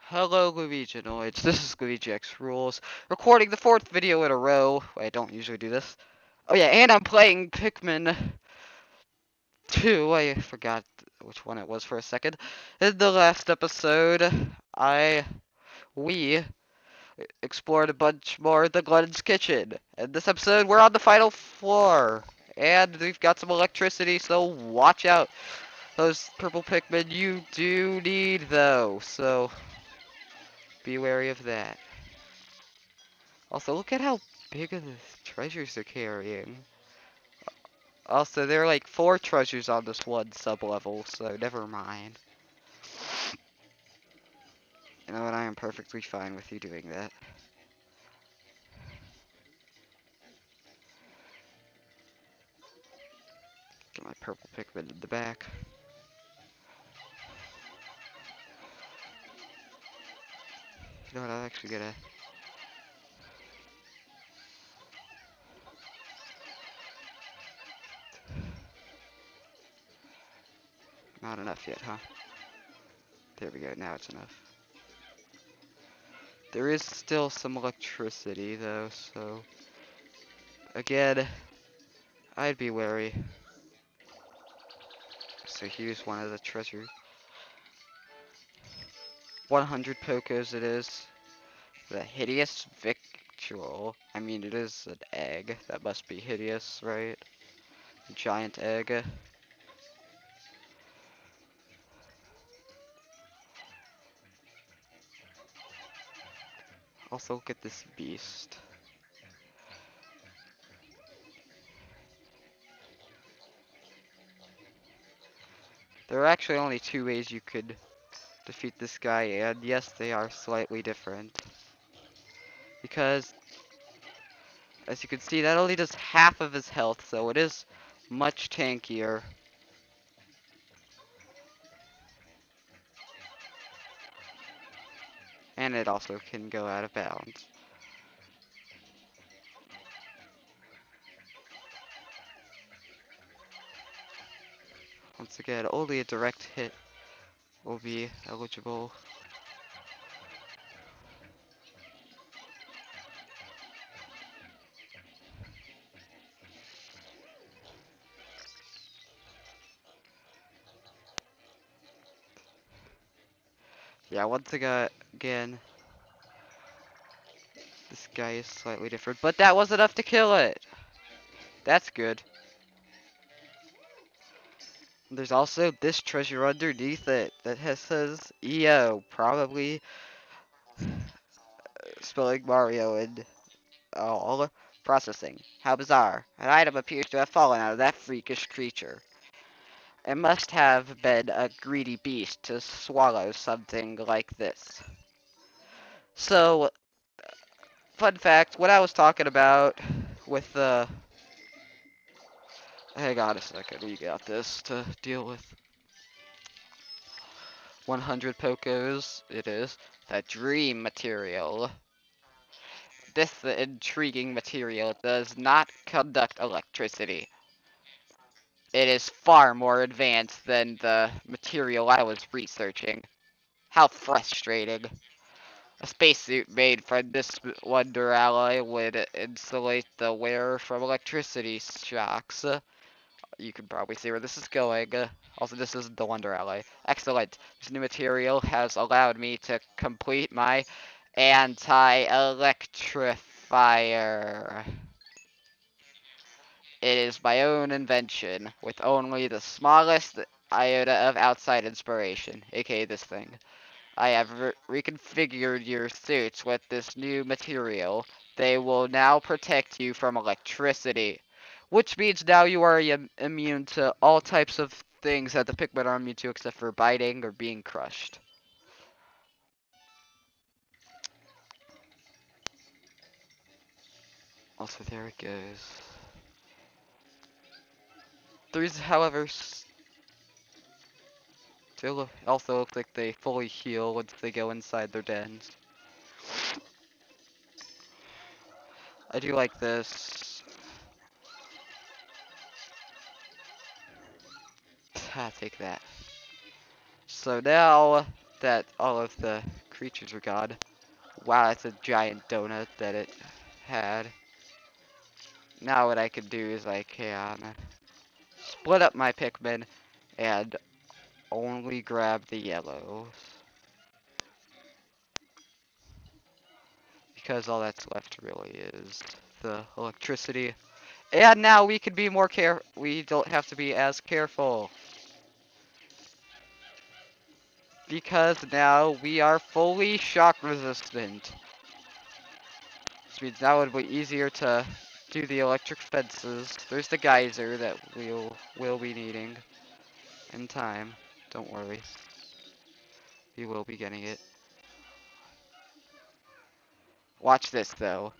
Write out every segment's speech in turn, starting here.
Hello, Luiginoids. This is LuigiXRules, recording the fourth video in a row. I don't usually do this. Oh yeah, and I'm playing Pikmin 2. I forgot which one it was for a second. In the last episode, we explored a bunch more of the Glutton's kitchen. In this episode, we're on the final floor, and we've got some electricity, so watch out. Those purple Pikmin you do need, though, so be wary of that. Also, look at how big of the treasures they're carrying. Also, there are like 4 treasures on this one sub-level, so never mind. You know what, I am perfectly fine with you doing that. Get my purple Pikmin in the back. You know what, I'm actually gonna... Not enough yet, huh? There we go, now it's enough. There is still some electricity, though, so... Again, I'd be wary. So here's one of the treasures. 100 Pokos it is. The hideous victual. I mean, it is an egg. That must be hideous, right? Giant egg. Also, look at this beast. There are actually only 2 ways you could defeat this guy, and yes, they are slightly different. Because, as you can see, that only does half of his health, so it is much tankier. And it also can go out of bounds. Once again, only a direct hit will be eligible. Yeah, once again, this guy is slightly different, but that was enough to kill it. That's good. There's also this treasure underneath it that says EO, probably spelling Mario and all processing. How bizarre. An item appears to have fallen out of that freakish creature. It must have been a greedy beast to swallow something like this. So, fun fact, what I was talking about with the... Hang on a second, we got this to deal with. 100 Pokos, it is. The dream material. This intriguing material does not conduct electricity. It is far more advanced than the material I was researching. How frustrating. A spacesuit made from this wonder alloy would insulate the wearer from electricity shocks. You can probably see where this is going. Also, this isn't the wonder alloy. Excellent. This new material has allowed me to complete my anti-electrifier. It is my own invention, with only the smallest iota of outside inspiration, aka this thing. I have reconfigured your suits with this new material. They will now protect you from electricity. Which means now you are immune to all types of things that the Pikmin are immune to except for biting or being crushed. Also, there it goes. These, however, still also look like they fully heal once they go inside their dens. I do like this. Take that. So now that all of the creatures are gone. Wow, that's a giant donut that it had. Now what I can do is I can split up my Pikmin and only grab the yellows. Because all that's left really is the electricity. And now we can be more we don't have to be as careful. Because now we are fully shock resistant. Which means now it will be easier to do the electric fences. There's the geyser that we'll be needing in time. Don't worry. We will be getting it. Watch this though.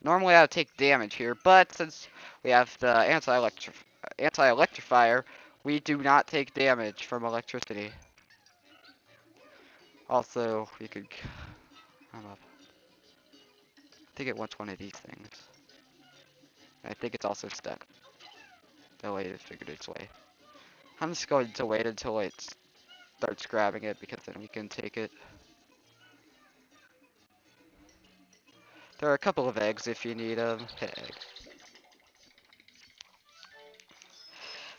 Normally I would take damage here, but since we have the anti-electrifier, we do not take damage from electricity. Also, we could I'm up. I think it wants one of these things. I think it's also stuck. That way it figured its way. I'm just going to wait until it starts grabbing it because then we can take it. There are a couple of eggs if you need them. Egg.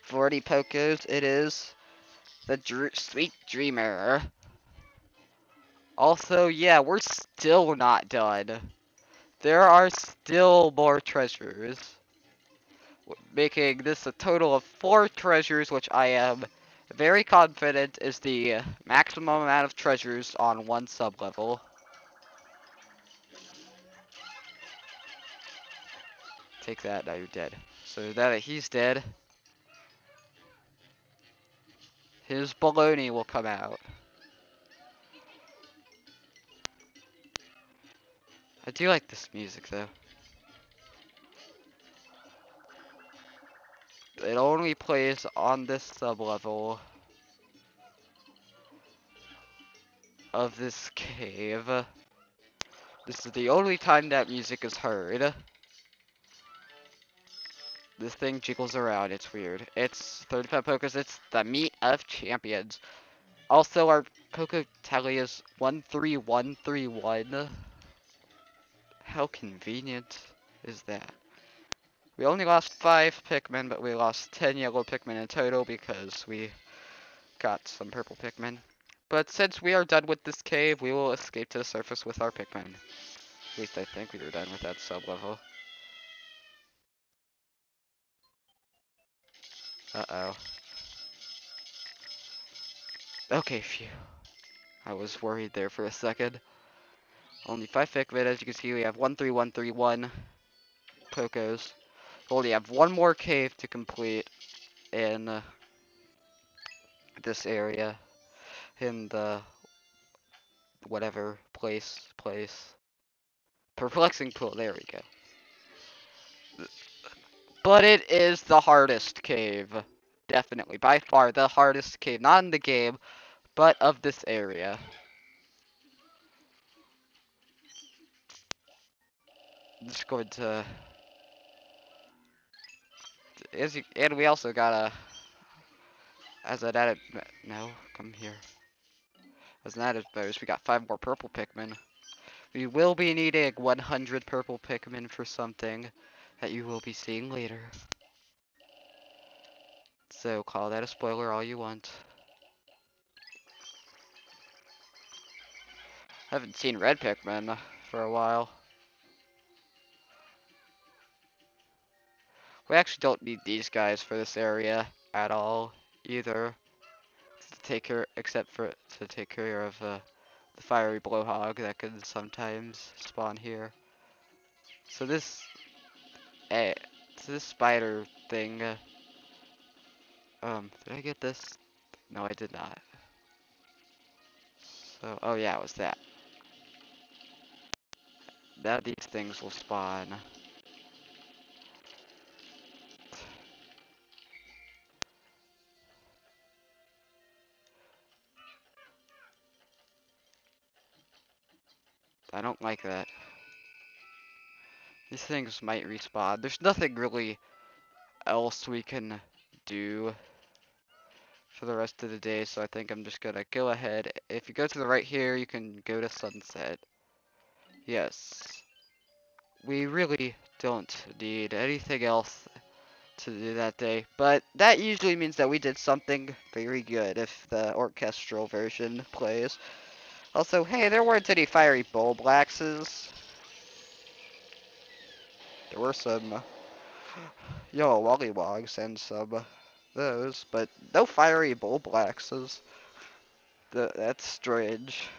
40 Pokos it is. The Sweet Dreamer. Also, yeah, we're still not done. There are still more treasures. Making this a total of 4 treasures, which I am very confident is the maximum amount of treasures on one sub-level. Take that, now you're dead. So now that he's dead, his baloney will come out. I do like this music though. It only plays on this sub-level of this cave. This is the only time that music is heard. This thing jiggles around, it's weird. It's 35 Pokos, it's the meat of champions. Also, our Poke tally is 13131. How convenient is that? We only lost 5 Pikmin, but we lost 10 yellow Pikmin in total because we got some purple Pikmin. But since we are done with this cave, we will escape to the surface with our Pikmin. At least I think we were done with that sub-level. Uh-oh. Okay, phew. I was worried there for a second. Only 5 Pikmin, as you can see, we have 13131 Pokos. We only have one more cave to complete in this area. In the whatever place. Perplexing pool, there we go. But it is the hardest cave. Definitely, by far the hardest cave. Not in the game, but of this area. I'm just going to... and we also got a... As an added... No, come here. As an added bonus, we got 5 more purple Pikmin. We will be needing 100 purple Pikmin for something that you will be seeing later. So call that a spoiler all you want. Haven't seen red Pikmin for a while. We actually don't need these guys for this area at all either. To take care, except for to take care of the fiery blowhog that can sometimes spawn here. So this, so this spider thing. Did I get this? No, I did not. So, oh yeah, it was that. Now these things will spawn. I don't like that. These things might respawn. There's nothing really else we can do for the rest of the day, so I think I'm just gonna go ahead. If you go to the right here, you can go to sunset. Yes. We really don't need anything else to do that day, but that usually means that we did something very good if the orchestral version plays. Also, hey, there weren't any fiery bullblaxes. There were some lollywogs and some those, but no fiery bullblaxes. That's strange.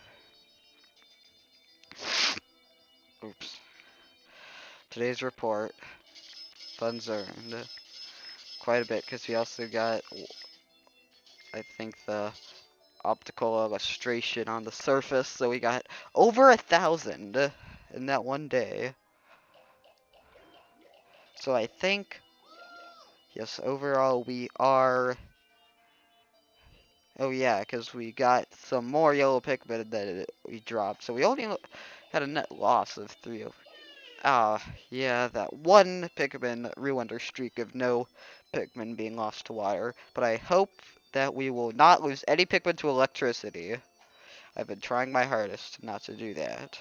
Oops. Today's report. Funds earned quite a bit because we also got, I think, the optical illustration on the surface, so we got over 1,000 in that one day. So I think, yes, overall we are. Oh yeah, because we got some more yellow Pikmin that we dropped, so we only had a net loss of 3. Yeah, that one Pikmin ruined our streak of no Pikmin being lost to water. But I hope that we will not lose any Pikmin to electricity. I've been trying my hardest not to do that.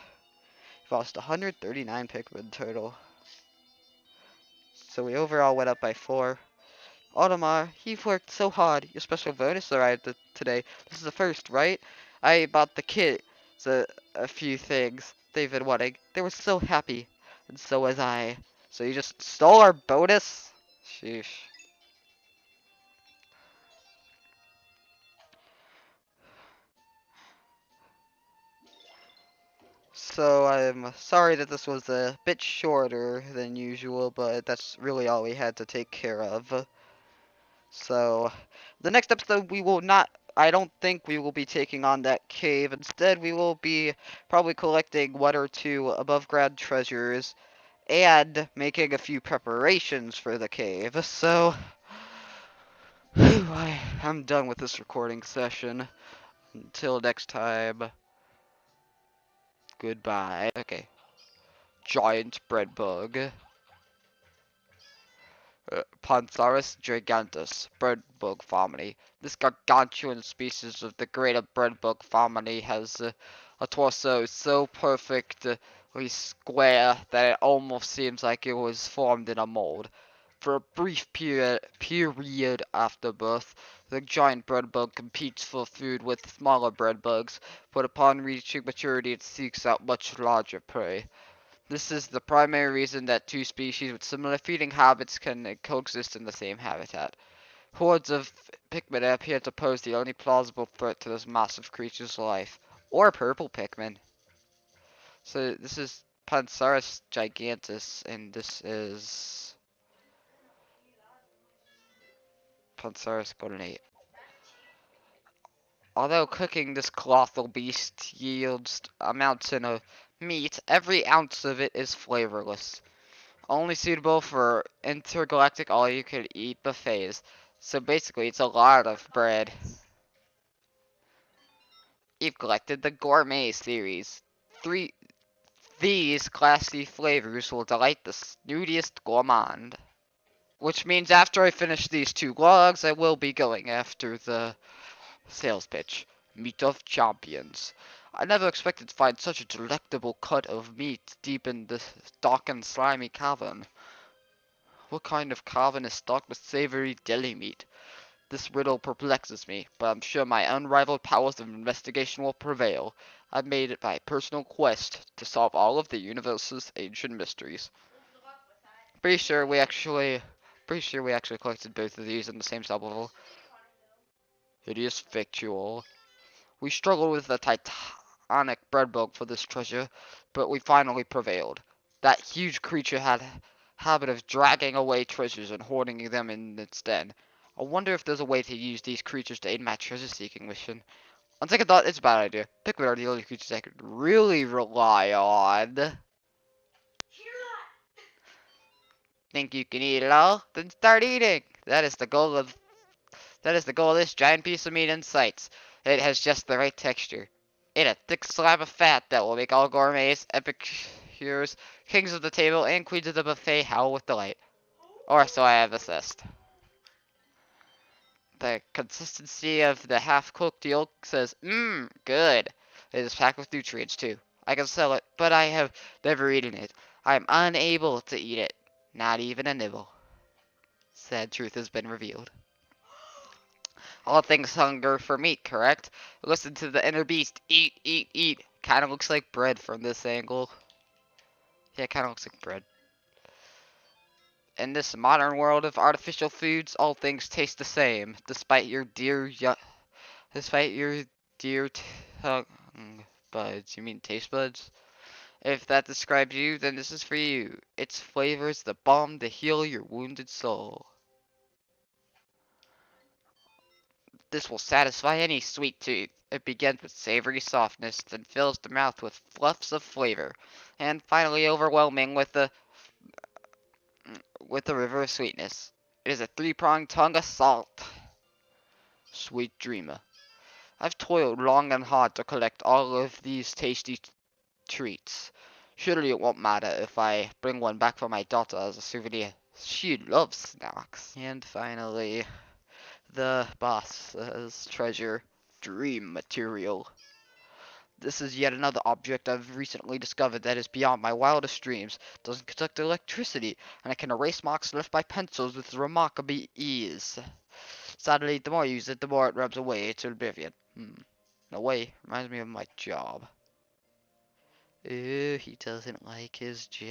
We've lost 139 Pikmin total. So we overall went up by 4. Audemars, you've worked so hard. Your special bonus arrived today. This is the first, right? I bought the kids a few things they've been wanting. They were so happy, and so was I. So you just stole our bonus? Sheesh. So I'm sorry that this was a bit shorter than usual, but that's really all we had to take care of. So, the next episode we will not, I don't think we will be taking on that cave. Instead, we will be probably collecting 1 or 2 above ground treasures and making a few preparations for the cave. So, I'm done with this recording session. Until next time, goodbye. Okay. Giant Breadbug. Pansaurus gigantus, breadbug family. This gargantuan species of the greater breadbug family has a torso so perfectly square that it almost seems like it was formed in a mold. For a brief period after birth, the giant breadbug competes for food with smaller breadbugs, but upon reaching maturity it seeks out much larger prey. This is the primary reason that 2 species with similar feeding habits can coexist in the same habitat. Hordes of Pikmin appear to pose the only plausible threat to this massive creature's life. Or purple Pikmin. So this is Pansaurus gigantus, and this is Pansaurus golden. Although cooking this colossal beast yields amounts in a meat, every ounce of it is flavorless. Only suitable for intergalactic all-you-can-eat buffets. So basically, it's a lot of bread. You've collected the Gourmet series. These classy flavors will delight the snootiest gourmand. Which means after I finish these 2 logs, I will be going after the sales pitch. Meat of champions. I never expected to find such a delectable cut of meat deep in this dark and slimy cavern. What kind of cavern is stocked with savory deli meat? This riddle perplexes me, but I'm sure my unrivaled powers of investigation will prevail. I've made it my personal quest to solve all of the universe's ancient mysteries. Pretty sure we actually collected both of these in the same sub-level. Hideous victual. We struggled with the titanic breadbug for this treasure, but we finally prevailed. That huge creature had a habit of dragging away treasures and hoarding them in its den. I wonder if there's a way to use these creatures to aid my treasure-seeking mission. On second thought, it's a bad idea. Pikmin are the only creatures I could really rely on. Think you can eat it all? Then start eating. That is the goal of this giant piece of meat in sight. It has just the right texture. In a thick slab of fat that will make all gourmets, epicures, kings of the table, and queens of the buffet howl with delight. Or so I have assessed. The consistency of the half-cooked yolk says, mmm, good. It is packed with nutrients too. I can sell it, but I have never eaten it. I am unable to eat it. Not even a nibble. Sad truth has been revealed. All things hunger for meat, correct? Listen to the inner beast. Eat, eat, eat. Kinda looks like bread from this angle. Yeah, kinda looks like bread. In this modern world of artificial foods, all things taste the same, despite your dear tongue buds. You mean taste buds? If that describes you, then this is for you. Its flavor is the balm to heal your wounded soul. This will satisfy any sweet tooth. It begins with savory softness, then fills the mouth with fluffs of flavor, and finally overwhelming with a river of sweetness. It is a three-pronged tongue assault. Sweet dreamer. I've toiled long and hard to collect all of these tasty treats. Surely it won't matter if I bring one back for my daughter as a souvenir. She loves snacks. And finally, the boss's treasure, dream material. This is yet another object I've recently discovered that is beyond my wildest dreams. It doesn't conduct electricity, and it can erase marks left by pencils with remarkable ease. Sadly, the more I use it, the more it rubs away to oblivion. In a way, reminds me of my job. Ooh, he doesn't like his job.